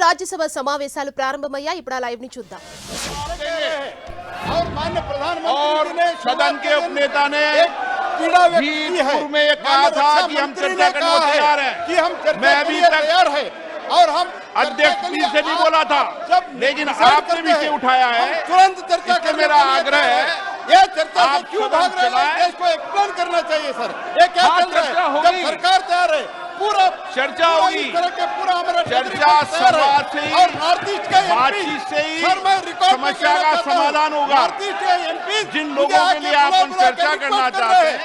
రాజ్యసభ సమావేశాలు ప్రారంభమయ్యాయి. ఇప్పుడు ఆ లైవ్ ని చూద్దాం. और माननीय प्रधानमंत्री ने सदन के उपनेता ने भीतपुर में ये कहा था कि हम चर्चा करने को तैयार हैं, कि हम चर्चा के लिए तैयार हैं और हम अध्यक्ष जी से भी बोला था, लेकिन आपने भी इसे उठाया है. तुरंत चर्चा का मेरा आग्रह है. ये चर्चा आप क्यों भाग रहे हैं? देश को एक्सप्लेन करना चाहिए सर. ये क्या चल रहा है? जब सरकार तैयार है, पूरा चर्चा होगी, पूरा हमारा चर्चा संवाद से ही और नॉर्थ ईस्ट के बातचीत से ही समस्या का समाधान होगा. जिन लोगों के लिए आप चर्चा करना चाहते हैं,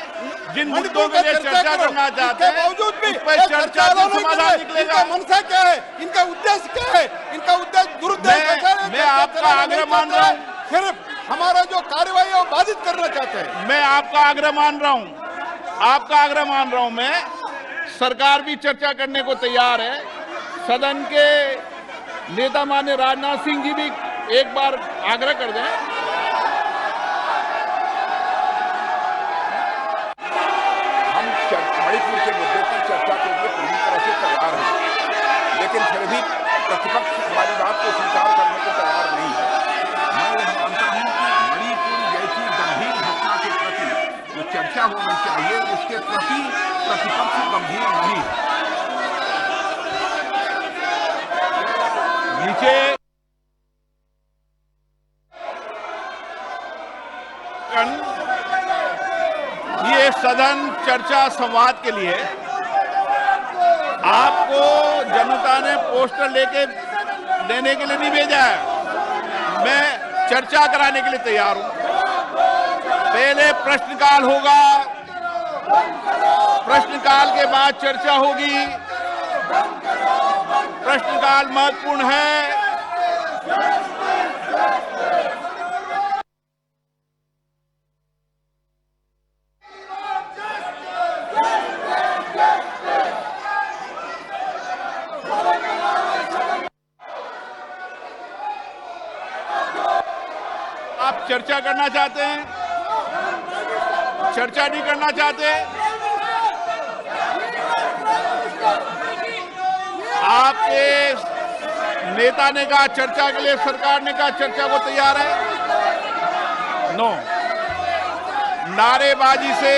जिन मुद्दों के लिए चर्चा करना चाहते हैं, बावजूद भी चर्चा का समाधान निकलेगा. मनसा क्या है? इनका उद्देश्य क्या है? इनका उद्देश्य दुरुद्देश्य. मैं आपका आग्रह मान रहा हूँ, सिर्फ हमारा जो कार्यवाही है वो बाधित करना चाहते हैं. मैं आपका आग्रह मान रहा हूँ, आपका आग्रह मान रहा हूँ. मैं सरकार भी चर्चा करने को तैयार है. सदन के नेता माननीय राजनाथ सिंह जी भी एक बार आग्रह कर दें. हम मणिपुर के मुद्दे पर चर्चा के लिए पूरी तरह से तैयार हैं, लेकिन फिर भी प्रतिपक्ष हमारी बात को स्वीकार करने को तैयार नहीं है. मैं यह मानता हूं कि मणिपुर जैसी गंभीर घटना के प्रति जो चर्चा होनी चाहिए, उसके प्रति प्रतिपक्ष गंभीर नहीं है. नीचे ये सदन चर्चा संवाद के लिए आपको जनता ने पोस्टर लेके देने के लिए नहीं भेजा है. मैं चर्चा कराने के लिए तैयार हूं. पहले प्रश्नकाल होगा, प्रश्नकाल के बाद चर्चा होगी. प्रश्नकाल महत्वपूर्ण है. आप चर्चा करना चाहते हैं, चर्चा नहीं करना चाहते. आपके नेता ने कहा चर्चा के लिए, सरकार ने कहा चर्चा को तैयार है. नो, नारेबाजी से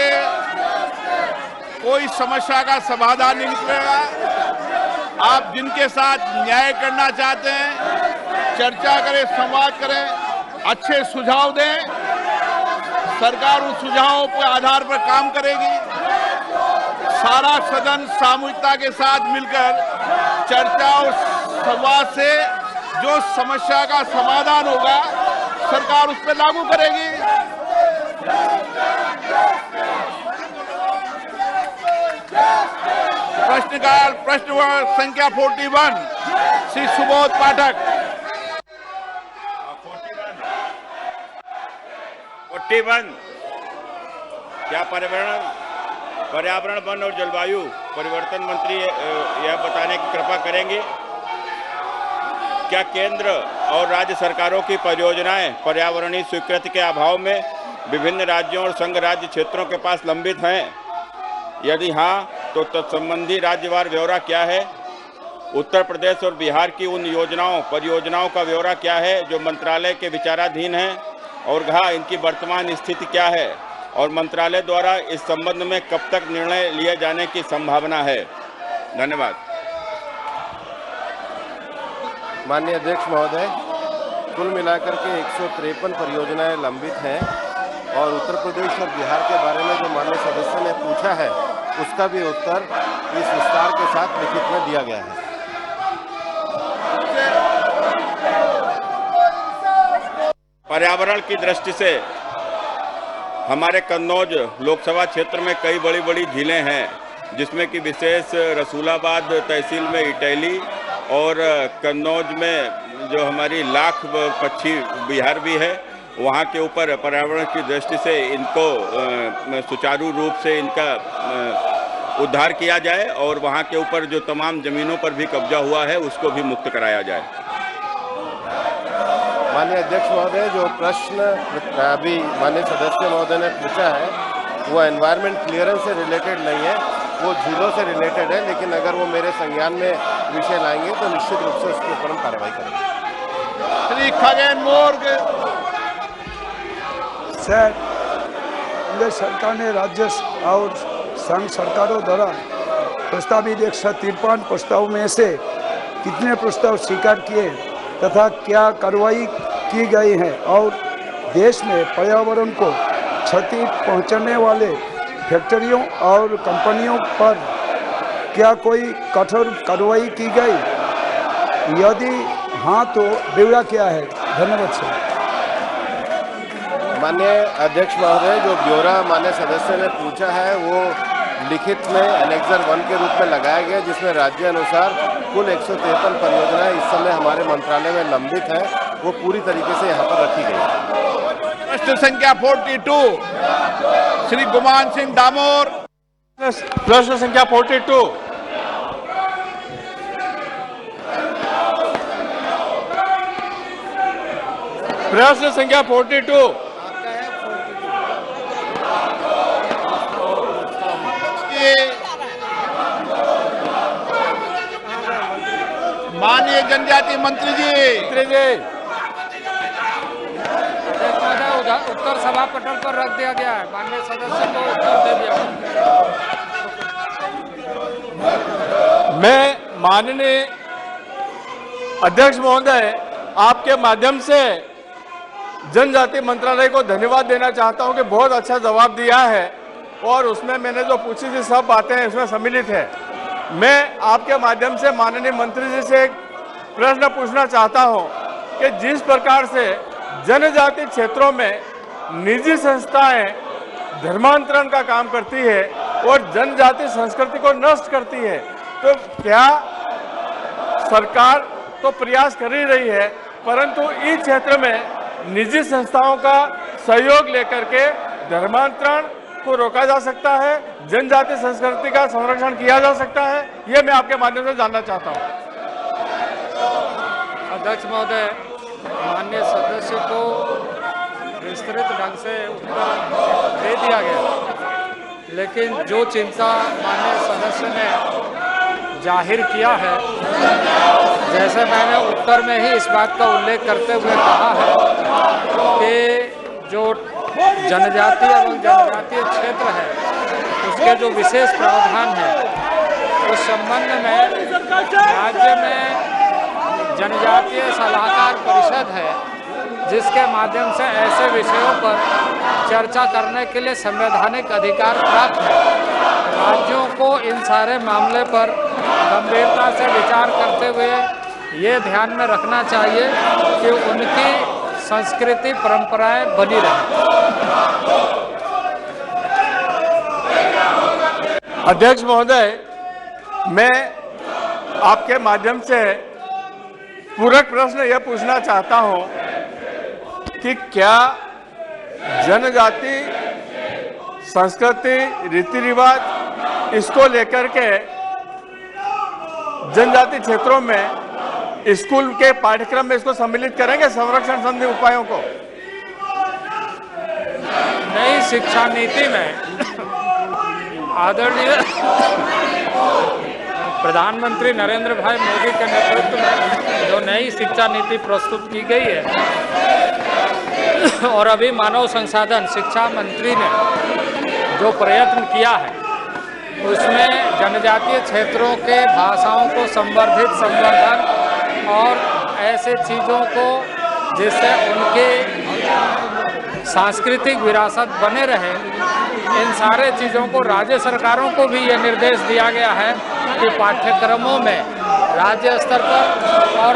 कोई समस्या का समाधान नहीं निकलेगा. आप जिनके साथ न्याय करना चाहते हैं, चर्चा करें, संवाद करें, अच्छे सुझाव दें. सरकार उन सुझावों के आधार पर काम करेगी. सारा सदन सामूहिकता के साथ मिलकर चर्चा और संवाद से जो समस्या का समाधान होगा, सरकार उस पर लागू करेगी. प्रश्नकाल प्रश्न संख्या 41 श्री सुबोध पाठक. 41 क्या पर्यावरण वन और जलवायु परिवर्तन मंत्री यह बताने की कृपा करेंगे, क्या केंद्र और राज्य सरकारों की परियोजनाएं पर्यावरणीय स्वीकृति के अभाव में विभिन्न राज्यों और संघ राज्य क्षेत्रों के पास लंबित हैं? यदि हाँ, तो तत्संबंधी राज्यवार ब्यौरा क्या है? उत्तर प्रदेश और बिहार की उन परियोजनाओं का ब्यौरा क्या है जो मंत्रालय के विचाराधीन हैं, और इनकी वर्तमान स्थिति क्या है, और मंत्रालय द्वारा इस संबंध में कब तक निर्णय लिए जाने की संभावना है? धन्यवाद. माननीय अध्यक्ष महोदय, कुल मिलाकर के 153 परियोजनाएं लंबित हैं और उत्तर प्रदेश और बिहार के बारे में जो माननीय सदस्य ने पूछा है, उसका भी उत्तर इस विस्तार के साथ लिखित में दिया गया है. पर्यावरण की दृष्टि से हमारे कन्नौज लोकसभा क्षेत्र में कई बड़ी बड़ी झीलें हैं, जिसमें कि विशेष रसूलाबाद तहसील में इटैली और कन्नौज में जो हमारी लाख पक्षी विहार भी है, वहाँ के ऊपर पर्यावरण की दृष्टि से इनको सुचारू रूप से इनका उद्धार किया जाए और वहाँ के ऊपर जो तमाम ज़मीनों पर भी कब्जा हुआ है उसको भी मुक्त कराया जाए. माननीय अध्यक्ष महोदय, जो प्रश्न अभी माननीय सदस्य महोदय ने पूछा है वो एनवायरनमेंट क्लियरेंस से रिलेटेड नहीं है, वो झीलों से रिलेटेड है. लेकिन अगर वो मेरे संज्ञान में विषय लाएंगे तो निश्चित रूप से उसके ऊपर हम कार्रवाई करेंगे। श्री खगेन मोर्ग। सर, केंद्र सरकार ने राज्य और संघ सरकारों द्वारा प्रस्तावित 153 प्रस्ताव में से कितने प्रस्ताव स्वीकार किए तथा क्या कार्रवाई की गई है और देश में पर्यावरण को क्षति पहुंचाने वाले फैक्ट्रियों और कंपनियों पर क्या कोई कठोर कार्रवाई की गई? यदि हाँ तो ब्यौरा क्या है? धन्यवाद सर। माननीय अध्यक्ष महोदय, जो ब्यौरा माननीय सदस्य ने पूछा है वो लिखित में एनेक्सर 1 के रूप में लगाया गया, जिसमें राज्य अनुसार कुल 153 परियोजनाएं इस समय हमारे मंत्रालय में लंबित है, वो पूरी तरीके से यहाँ पर रखी गई है। प्रश्न संख्या 42 श्री गुमान सिंह डामोर। प्रश्न संख्या 42 प्रश्न संख्या 42 माननीय जनजाति मंत्री जी। उत्तर सभा पटल पर रख दिया गया है, माननीय सदस्य को उत्तर दे दिया। मैं माननीय अध्यक्ष महोदय आपके माध्यम से जनजाति मंत्रालय को धन्यवाद देना चाहता हूं कि बहुत अच्छा जवाब दिया है और उसमें मैंने जो पूछी थी सब बातें इसमें सम्मिलित है। मैं आपके माध्यम से माननीय मंत्री जी से एक प्रश्न पूछना चाहता हूं कि जिस प्रकार से जनजाति क्षेत्रों में निजी संस्थाएं धर्मांतरण का काम करती है और जनजाति संस्कृति को नष्ट करती है, तो क्या सरकार तो प्रयास कर ही रही है, परंतु इस क्षेत्र में निजी संस्थाओं का सहयोग लेकर के धर्मांतरण को रोका जा सकता है, जनजाति संस्कृति का संरक्षण किया जा सकता है? ये मैं आपके माध्यम से जानना चाहता हूँ। अध्यक्ष महोदय, माननीय सदस्य को विस्तृत ढंग से उत्तर दे दिया गया, लेकिन जो चिंता माननीय सदस्य ने जाहिर किया है, जैसे मैंने उत्तर में ही इस बात का उल्लेख करते हुए कहा है कि जो जनजातीय एवं जनजातीय क्षेत्र है उसके जो विशेष प्रावधान है, उस संबंध में राज्य में जनजातीय सलाहकार परिषद है, जिसके माध्यम से ऐसे विषयों पर चर्चा करने के लिए संवैधानिक अधिकार प्राप्त है। राज्यों को इन सारे मामले पर गंभीरता से विचार करते हुए ये ध्यान में रखना चाहिए कि उनकी संस्कृति परंपराएं बनी रहें। अध्यक्ष महोदय, मैं आपके माध्यम से पूरक प्रश्न यह पूछना चाहता हूं कि क्या जनजाति संस्कृति रीति रिवाज इसको लेकर के जनजाति क्षेत्रों में स्कूल के पाठ्यक्रम में इसको सम्मिलित करेंगे, संरक्षण संबंधी उपायों को? नई शिक्षा नीति में आदरणीय प्रधानमंत्री नरेंद्र भाई मोदी के नेतृत्व में जो नई शिक्षा नीति प्रस्तुत की गई है और अभी मानव संसाधन शिक्षा मंत्री ने जो प्रयत्न किया है, उसमें जनजातीय क्षेत्रों के भाषाओं को संवर्धन और ऐसे चीज़ों को जिससे उनकी सांस्कृतिक विरासत बने रहे, इन सारे चीज़ों को राज्य सरकारों को भी ये निर्देश दिया गया है कि पाठ्यक्रमों में राज्य स्तर पर और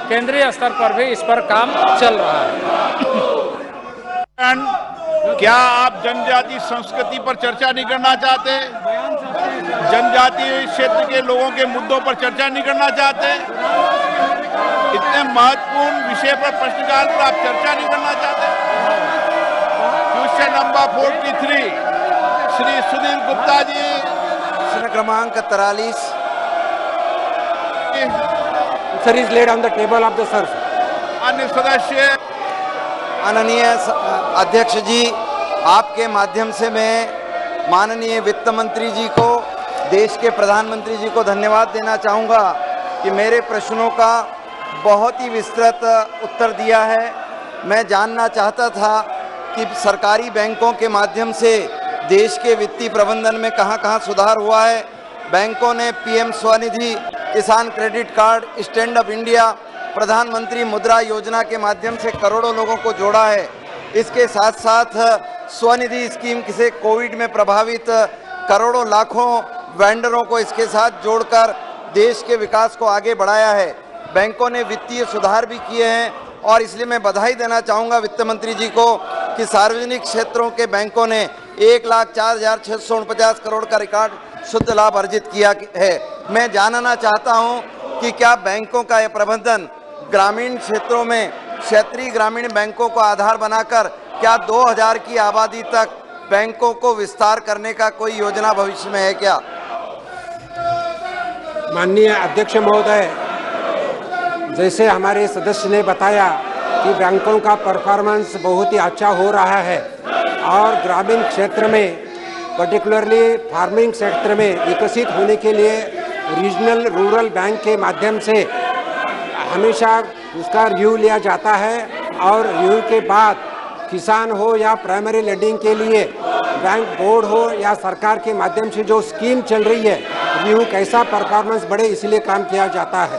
केंद्रीय स्तर पर भी इस पर काम चल रहा है। क्या आप जनजाति संस्कृति पर चर्चा नहीं करना चाहते? जनजातीय क्षेत्र के लोगों के मुद्दों पर चर्चा नहीं करना चाहते? इतने महत्वपूर्ण विषय पर प्रश्नकाल पर आप चर्चा नहीं करना चाहते? Question number 43 Shri Sudhir Gupta ji. प्रश्न क्रमांक 43 sir is laid on the table of the sir. अन्य सदस्य। माननीय अध्यक्ष जी, आपके माध्यम से मैं माननीय वित्त मंत्री जी को देश के प्रधानमंत्री जी को धन्यवाद देना चाहूँगा कि मेरे प्रश्नों का बहुत ही विस्तृत उत्तर दिया है। मैं जानना चाहता था कि सरकारी बैंकों के माध्यम से देश के वित्तीय प्रबंधन में कहां-कहां सुधार हुआ है। बैंकों ने पीएम स्वनिधि, किसान credit card, stand up India, प्रधानमंत्री मुद्रा योजना के माध्यम से करोड़ों लोगों को जोड़ा है। इसके साथ साथ स्वनिधि स्कीम से कोविड में प्रभावित करोड़ों लाखों वेंडरों को इसके साथ जोड़कर देश के विकास को आगे बढ़ाया है। बैंकों ने वित्तीय सुधार भी किए हैं और इसलिए मैं बधाई देना चाहूँगा वित्त मंत्री जी को कि सार्वजनिक क्षेत्रों के बैंकों ने 1,04,649 करोड़ का रिकॉर्ड शुद्ध लाभ अर्जित किया है। मैं जानना चाहता हूं कि क्या बैंकों का यह प्रबंधन ग्रामीण क्षेत्रों में क्षेत्रीय ग्रामीण बैंकों को आधार बनाकर क्या 2000 की आबादी तक बैंकों को विस्तार करने का कोई योजना भविष्य में है क्या? माननीय अध्यक्ष महोदय, जैसे हमारे सदस्य ने बताया कि बैंकों का परफॉर्मेंस बहुत ही अच्छा हो रहा है और ग्रामीण क्षेत्र में पर्टिकुलरली फार्मिंग सेक्टर में विकसित होने के लिए रीजनल रूरल बैंक के माध्यम से हमेशा उसका रिव्यू लिया जाता है और रिव्यू के बाद किसान हो या प्राइमरी लेंडिंग के लिए बैंक बोर्ड हो या सरकार के माध्यम से जो स्कीम चल रही है, रिव्यू कैसा परफॉर्मेंस बढ़े इसलिए काम किया जाता है।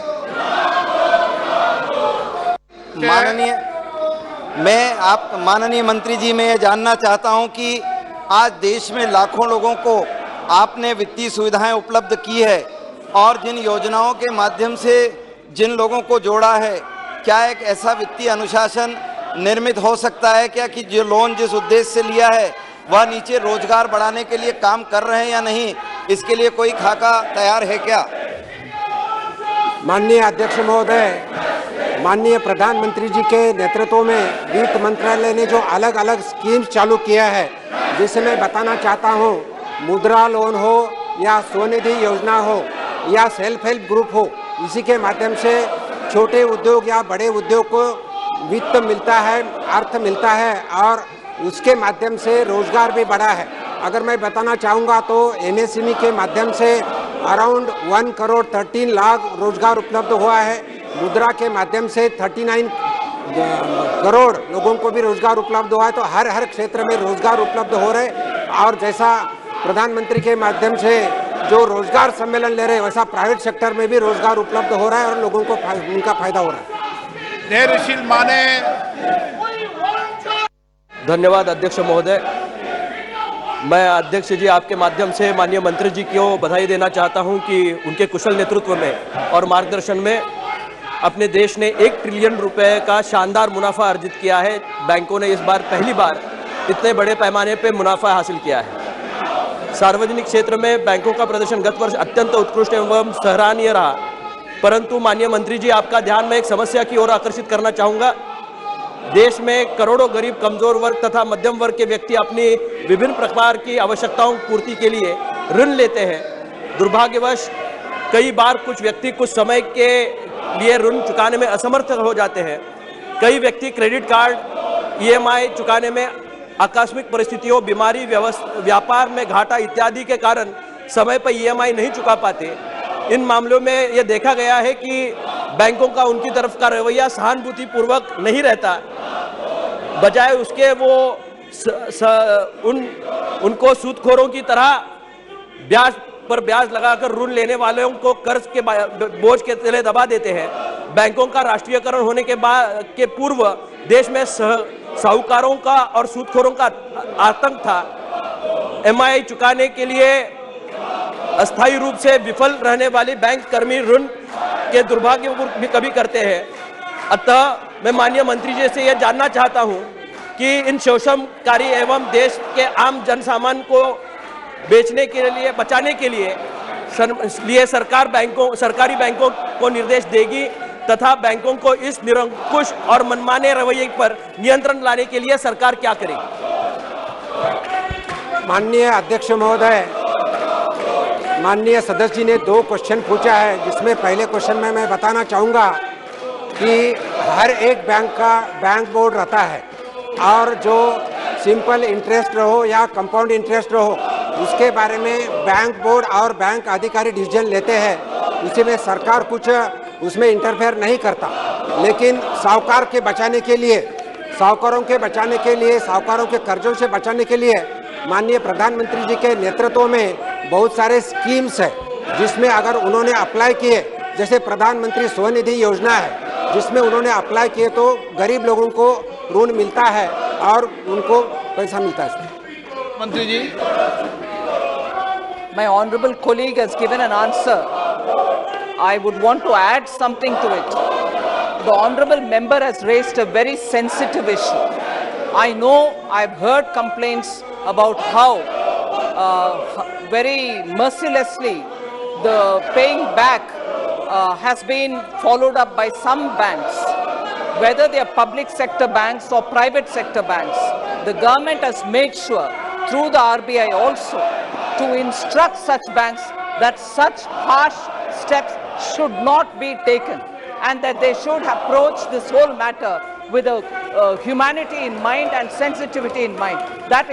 माननीय मंत्री जी, मैं ये जानना चाहता हूं कि आज देश में लाखों लोगों को आपने वित्तीय सुविधाएं उपलब्ध की है और जिन योजनाओं के माध्यम से जिन लोगों को जोड़ा है, क्या एक ऐसा वित्तीय अनुशासन निर्मित हो सकता है क्या कि जो लोन जिस उद्देश्य से लिया है वह नीचे रोजगार बढ़ाने के लिए काम कर रहे हैं या नहीं, इसके लिए कोई खाका तैयार है क्या? माननीय अध्यक्ष महोदय, माननीय प्रधानमंत्री जी के नेतृत्व में वित्त मंत्रालय ने जो अलग अलग स्कीम्स चालू किया है, जिसे मैं बताना चाहता हूँ, मुद्रा लोन हो या स्वनिधि योजना हो या सेल्फ हेल्प ग्रुप हो, इसी के माध्यम से छोटे उद्योग या बड़े उद्योग को वित्त मिलता है, अर्थ मिलता है और उसके माध्यम से रोजगार भी बढ़ा है। अगर मैं बताना चाहूँगा तो एमएसएमई के माध्यम से अराउंड 1 करोड़ 13 लाख रोजगार उपलब्ध हुआ है। मुद्रा के माध्यम से 39 करोड़ लोगों को भी रोजगार उपलब्ध हुआ है। तो हर क्षेत्र में रोजगार उपलब्ध हो रहे और जैसा प्रधानमंत्री के माध्यम से जो रोजगार सम्मेलन ले रहे हैं, वैसा प्राइवेट सेक्टर में भी रोजगार उपलब्ध हो रहा है और लोगों को उनका फायदा हो रहा है। धैर्यशील माने। धन्यवाद अध्यक्ष महोदय। मैं अध्यक्ष जी आपके माध्यम से माननीय मंत्री जी को बधाई देना चाहता हूं कि उनके कुशल नेतृत्व में और मार्गदर्शन में अपने देश ने 1 ट्रिलियन रुपए का शानदार मुनाफा अर्जित किया है। बैंकों ने इस बार पहली बार इतने बड़े पैमाने पर मुनाफा हासिल किया है। सार्वजनिक क्षेत्र में बैंकों का प्रदर्शन गत वर्ष अत्यंत उत्कृष्ट एवं सराहनीय रहा, परंतु माननीय मंत्री जी आपका ध्यान मैं एक समस्या की ओर आकर्षित करना चाहूँगा। देश में करोड़ों गरीब, कमजोर वर्ग तथा मध्यम वर्ग के व्यक्ति अपनी विभिन्न प्रकार की आवश्यकताओं की पूर्ति के लिए ऋण लेते हैं। दुर्भाग्यवश कई बार कुछ व्यक्ति कुछ समय के लिए ऋण चुकाने में असमर्थ हो जाते हैं। कई व्यक्ति क्रेडिट कार्ड, ईएमआई चुकाने में आकस्मिक परिस्थितियों, बीमारी, व्यापार में घाटा इत्यादि के कारण समय पर ईएमआई नहीं चुका पाते। इन मामलों में यह देखा गया है कि बैंकों का उनकी तरफ का रवैया सहानुभूतिपूर्वक नहीं रहता, बजाय उसके वो उनको सूदखोरों की तरह ब्याज पर ब्याज लगाकर ऋण लेने वालों को कर्ज के बोझ के तले दबा देते हैं। बैंकों का राष्ट्रीयकरण होने के पूर्व देश में साहूकारों का और सूदखोरों का आतंक था। ईएमआई चुकाने के लिए अस्थायी रूप से विफल रहने वाले बैंक कर्मी ऋण के दुर्भाग्य भी कभी करते हैं। अतः मैं माननीय मंत्री जी से यह जानना चाहता हूं कि इन शोषणकारी एवं देश के आम जनसामान्य को बेचने के लिए, बचाने के लिए सरकारी बैंकों को निर्देश देगी तथा बैंकों को इस निरंकुश और मनमाने रवैये पर नियंत्रण लाने के लिए सरकार क्या करेगी? माननीय अध्यक्ष महोदय, माननीय सदस्य जी ने 2 क्वेश्चन पूछा है, जिसमें पहले क्वेश्चन में मैं बताना चाहूँगा कि हर एक बैंक का बैंक बोर्ड रहता है और जो सिंपल इंटरेस्ट रहो या कंपाउंड इंटरेस्ट रहो, उसके बारे में बैंक बोर्ड और बैंक अधिकारी डिसीजन लेते हैं, उसी में सरकार कुछ उसमें इंटरफेयर नहीं करता। लेकिन साहूकार के बचाने के लिए, साहूकारों के बचाने के लिए, साहूकारों के कर्जों से बचाने के लिए माननीय प्रधानमंत्री जी के नेतृत्व में बहुत सारे स्कीम्स है, जिसमें अगर उन्होंने अप्लाई किए, जैसे प्रधानमंत्री स्वनिधि योजना है, जिसमें उन्होंने अप्लाई किए तो गरीब लोगों को ऋण मिलता है और उनको पैसा मिलता है। मंत्री जी, My honorable colleague has given an answer. I would want to add something to it. The honorable member has raised a very sensitive issue. I know, I've heard complaints about how very mercilessly the paying back has been followed up by some banks, whether they are public sector banks or private sector banks. The government has made sure through the RBI also to instruct such banks that such harsh steps should not be taken, and that they should approach this whole matter with a humanity in mind and sensitivity in mind. That